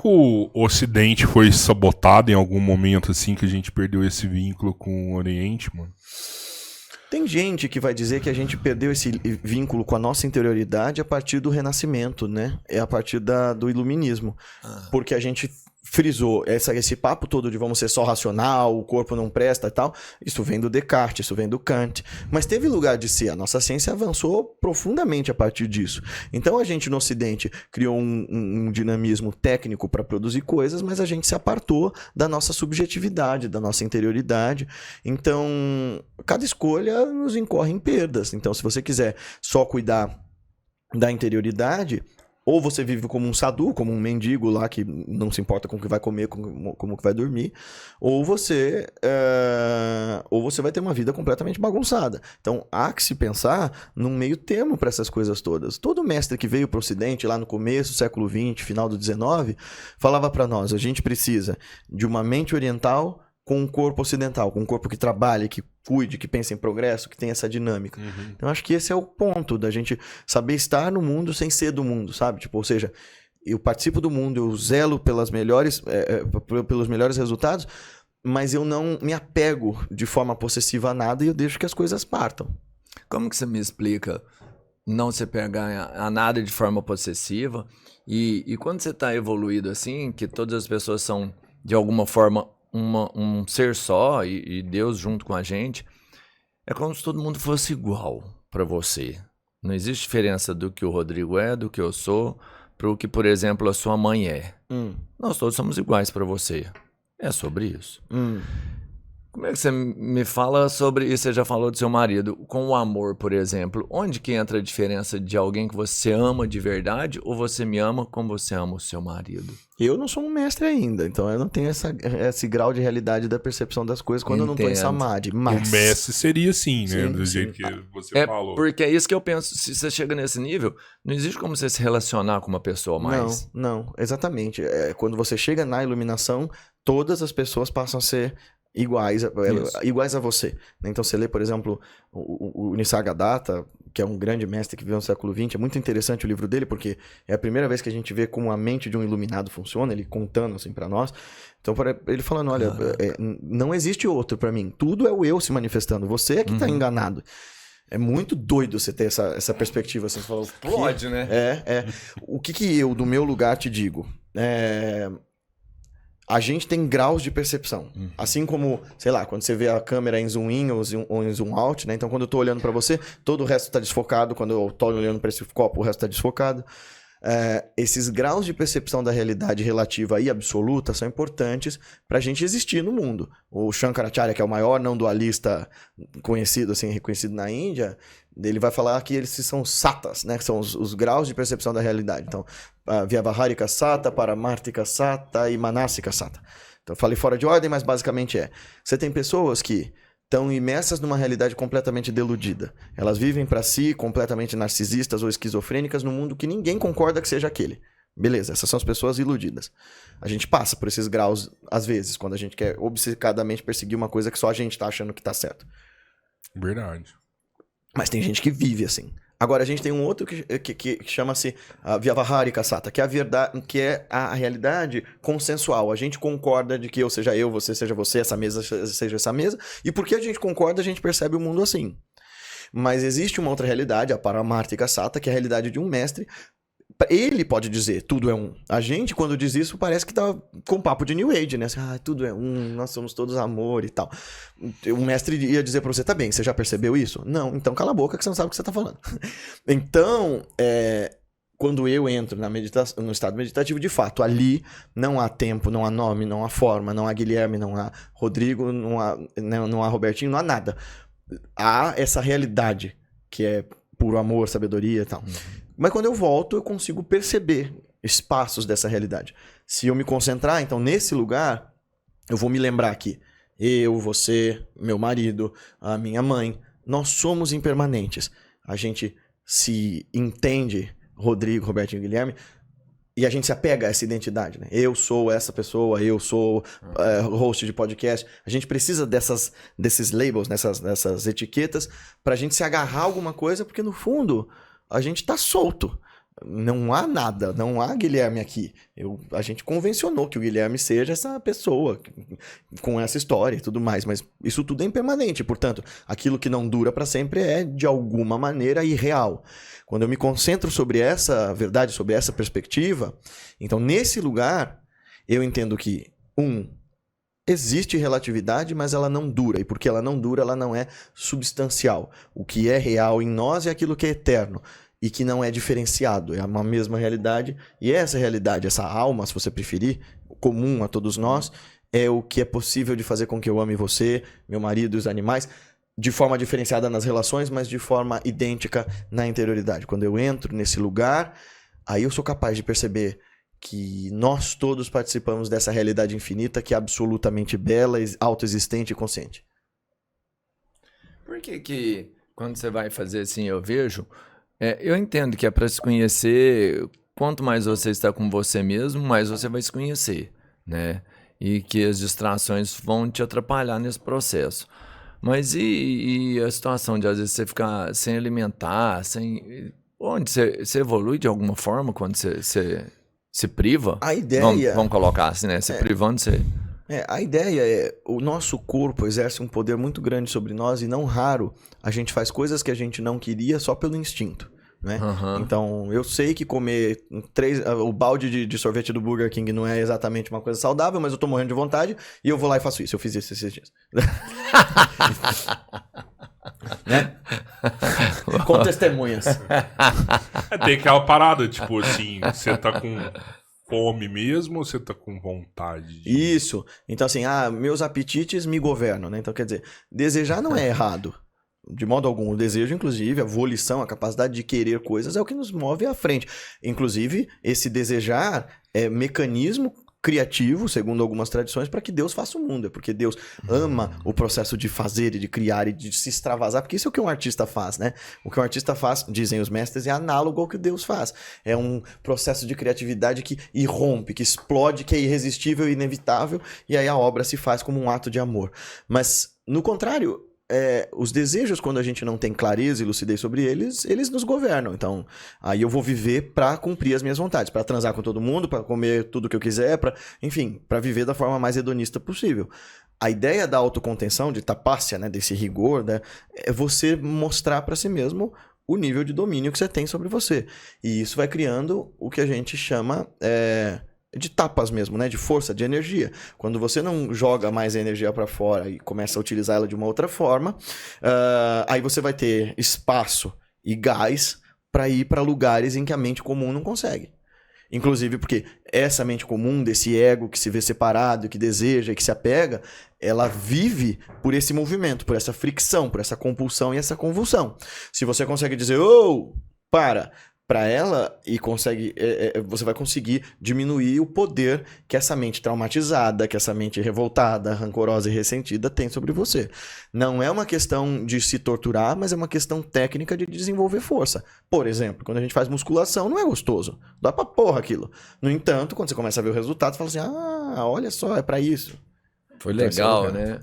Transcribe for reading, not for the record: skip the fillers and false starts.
O Ocidente foi sabotado em algum momento, assim, que a gente perdeu esse vínculo com o Oriente, mano? Tem gente que vai dizer que a gente perdeu esse vínculo com a nossa interioridade a partir do Renascimento, né? É a partir do Iluminismo. Porque a gente frisou esse papo todo de vamos ser só racional, o corpo não presta e tal. Isso vem do Descartes, isso vem do Kant. Mas teve lugar de ser. A nossa ciência avançou profundamente a partir disso. Então a gente no Ocidente criou um dinamismo técnico para produzir coisas, mas a gente se apartou da nossa subjetividade, da nossa interioridade. Então, cada escolha nos incorre em perdas. Então, se você quiser só cuidar da interioridade, ou você vive como um sadhu, como um mendigo lá que não se importa com o que vai comer, como que vai dormir, ou você vai ter uma vida completamente bagunçada. Então, há que se pensar num meio termo para essas coisas todas. Todo mestre que veio para o Ocidente, lá no começo do século XX, final do XIX, falava para nós, a gente precisa de uma mente oriental com um corpo ocidental, com um corpo que trabalhe, que cuide, que pense em progresso, que tenha essa dinâmica. Então, acho que esse é o ponto da gente saber estar no mundo sem ser do mundo, sabe? Tipo, ou seja, eu participo do mundo, eu zelo pelos melhores resultados, mas eu não me apego de forma possessiva a nada e eu deixo que as coisas partam. Como que você me explica não se pegar a nada de forma possessiva e quando você está evoluído assim, que todas as pessoas são, de alguma forma, um ser só e Deus junto com a gente, é como se todo mundo fosse igual para você. Não existe diferença do que o Rodrigo é, do que eu sou, para o que, por exemplo, a sua mãe é. Nós todos somos iguais para você. É sobre isso. Como é que você me fala sobre, e você já falou do seu marido, com o amor, por exemplo, onde que entra a diferença de alguém que você ama de verdade ou você me ama como você ama o seu marido? Eu não sou um mestre ainda, então eu não tenho esse grau de realidade da percepção das coisas quando eu não tô em Samadhi. Mas... O mestre seria assim, né? Sim, Do sim. jeito que você falou. Porque é isso que eu penso, se você chega nesse nível, não existe como você se relacionar com uma pessoa mais. Não, exatamente. Quando você chega na iluminação, todas as pessoas passam a ser iguais a você. Então você lê, por exemplo, o Nisargadatta, que é um grande mestre que viveu no século XX, é muito interessante o livro dele, porque é a primeira vez que a gente vê como a mente de um iluminado funciona, ele contando assim pra nós. Então ele falando, olha, não existe outro pra mim, tudo é o eu se manifestando, você é que tá enganado. É muito doido você ter essa perspectiva assim, você fala, Pode, né? O que eu, do meu lugar, te digo? A gente tem graus de percepção. Assim como, sei lá, quando você vê a câmera em zoom in ou em zoom out, né? Então, quando eu tô olhando para você, todo o resto tá desfocado. Quando eu tô olhando para esse copo, o resto tá desfocado. Esses graus de percepção da realidade relativa e absoluta são importantes para a gente existir no mundo. O Shankaracharya, que é o maior não dualista conhecido, assim, reconhecido na Índia, ele vai falar que eles são satas, né? Que são os graus de percepção da realidade. Então, Vyavaharika Sata, Paramartika Sata e Manasika Sata. Então, eu falei fora de ordem, mas basicamente você tem pessoas que estão imersas numa realidade completamente deludida. Elas vivem para si, completamente narcisistas ou esquizofrênicas, num mundo que ninguém concorda que seja aquele. Beleza, essas são as pessoas iludidas. A gente passa por esses graus, às vezes, quando a gente quer obcecadamente perseguir uma coisa que só a gente tá achando que tá certo. Verdade. Mas tem gente que vive assim. Agora, a gente tem um outro que chama-se Vyavaharika Sata, que é a verdade, que é a realidade consensual. A gente concorda de que eu seja eu, você seja você, essa mesa seja essa mesa. E porque a gente concorda, a gente percebe o mundo assim. Mas existe uma outra realidade, a Paramartika Sata, que é a realidade de um mestre. Ele pode dizer, tudo é um. A gente, quando diz isso, parece que tá com papo de New Age, né? Assim, tudo é um, nós somos todos amor e tal. O mestre ia dizer pra você, tá bem, você já percebeu isso? Não, então cala a boca que você não sabe o que você tá falando. Então, quando eu entro no estado meditativo, de fato, ali não há tempo, não há nome, não há forma, não há Guilherme, não há Rodrigo, não há Robertinho, não há nada. Há essa realidade, que é puro amor, sabedoria e tal. Mas quando eu volto, eu consigo perceber espaços dessa realidade. Se eu me concentrar, então, nesse lugar, eu vou me lembrar que eu, você, meu marido, a minha mãe, nós somos impermanentes. A gente se entende, Rodrigo, Robertinho e Guilherme, e a gente se apega a essa identidade, né? Eu sou essa pessoa, eu sou host de podcast. A gente precisa desses labels, dessas etiquetas, pra gente se agarrar a alguma coisa, porque no fundo a gente tá solto. Não há nada, não há Guilherme aqui. A gente convencionou que o Guilherme seja essa pessoa com essa história e tudo mais, mas isso tudo é impermanente. Portanto, aquilo que não dura para sempre é, de alguma maneira, irreal. Quando eu me concentro sobre essa verdade, sobre essa perspectiva, então, nesse lugar, eu entendo que, existe relatividade, mas ela não dura. E porque ela não dura, ela não é substancial. O que é real em nós é aquilo que é eterno e que não é diferenciado. É uma mesma realidade. E essa realidade, essa alma, se você preferir, comum a todos nós, é o que é possível de fazer com que eu ame você, meu marido e os animais, de forma diferenciada nas relações, mas de forma idêntica na interioridade. Quando eu entro nesse lugar, aí eu sou capaz de perceber que nós todos participamos dessa realidade infinita que é absolutamente bela, autoexistente e consciente. Por que quando você vai fazer assim, eu vejo, eu entendo que é para se conhecer, quanto mais você está com você mesmo, mais você vai se conhecer, né? E que as distrações vão te atrapalhar nesse processo. Mas e a situação de às vezes você ficar sem alimentar, onde você evolui de alguma forma quando você se priva? A ideia... Vamos colocar assim, né? Se privando, você... a ideia é, o nosso corpo exerce um poder muito grande sobre nós e não raro a gente faz coisas que a gente não queria só pelo instinto, né? Então, eu sei que comer o balde de sorvete do Burger King não é exatamente uma coisa saudável, mas eu tô morrendo de vontade e eu vou lá e faço isso. Eu fiz isso esses dias. Né? Com testemunhas. Tem aquela parada, tipo assim, você tá com fome mesmo ou você tá com vontade? Isso. Então, assim, meus apetites me governam, né? Então, quer dizer, desejar não é errado. De modo algum. O desejo, inclusive, a volição, a capacidade de querer coisas é o que nos move à frente. Inclusive, esse desejar é mecanismo criativo, segundo algumas tradições, para que Deus faça o mundo. É porque Deus ama o processo de fazer e de criar e de se extravasar, porque isso é o que um artista faz, né? O que um artista faz, dizem os mestres, é análogo ao que Deus faz. É um processo de criatividade que irrompe, que explode, que é irresistível e inevitável, e aí a obra se faz como um ato de amor. Mas, no contrário, os desejos, quando a gente não tem clareza e lucidez sobre eles, eles nos governam. Então, aí eu vou viver para cumprir as minhas vontades, para transar com todo mundo, para comer tudo que eu quiser, enfim, para viver da forma mais hedonista possível. A ideia da autocontenção, de tapácia, né, desse rigor, né, é você mostrar para si mesmo o nível de domínio que você tem sobre você. E isso vai criando o que a gente chama de tapas mesmo, né? De força, de energia. Quando você não joga mais a energia para fora e começa a utilizar ela de uma outra forma, aí você vai ter espaço e gás para ir para lugares em que a mente comum não consegue. Inclusive porque essa mente comum, desse ego que se vê separado, que deseja e que se apega, ela vive por esse movimento, por essa fricção, por essa compulsão e essa convulsão. Se você consegue dizer, para ela e consegue, você vai conseguir diminuir o poder que essa mente traumatizada, que essa mente revoltada, rancorosa e ressentida tem sobre você. Não é uma questão de se torturar, mas é uma questão técnica de desenvolver força. Por exemplo, quando a gente faz musculação, não é gostoso. Dá pra porra aquilo. No entanto, quando você começa a ver o resultado, você fala assim, olha só, é pra isso. Foi legal, né?